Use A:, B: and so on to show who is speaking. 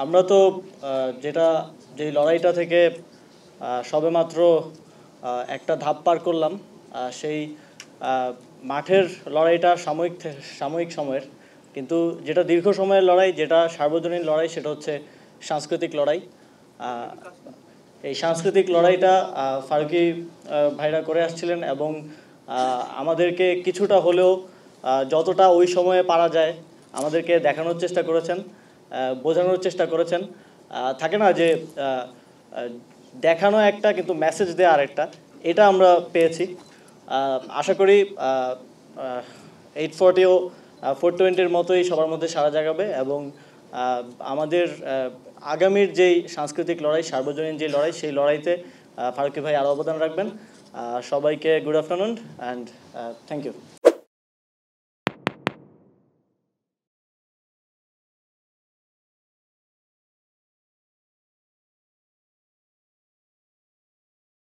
A: আমরা তো যেই লড়াইটা থেকে সবেমাত্র একটা ধাপ পার করলাম, সেই মাঠের লড়াইটা সাময়িক সময়ের, কিন্তু যেটা দীর্ঘ সময়ের লড়াই, যেটা সার্বজনীন লড়াই, সেটা হচ্ছে সাংস্কৃতিক লড়াই। এই সাংস্কৃতিক লড়াইটা ফারুকী ভাইরা করে আসছিলেন এবং আমাদেরকে কিছুটা হলেও যতটা ওই সময়ে পারা যায় আমাদেরকে দেখানোর চেষ্টা করেছেন, বোঝানোর চেষ্টা করেছেন। থাকে না যে দেখানো একটা কিন্তু মেসেজ দেওয়া আরেকটা, এটা আমরা পেয়েছি। আশা করি 840ও 420-র মতোই সবার মধ্যে সাড়া জাগাবে এবং আমাদের আগামীর যেই সাংস্কৃতিক লড়াই, সার্বজনীন যে লড়াই, সেই লড়াইতে ফারুকী ভাই আরও অবদান রাখবেন। সবাইকে good afternoon and thank you.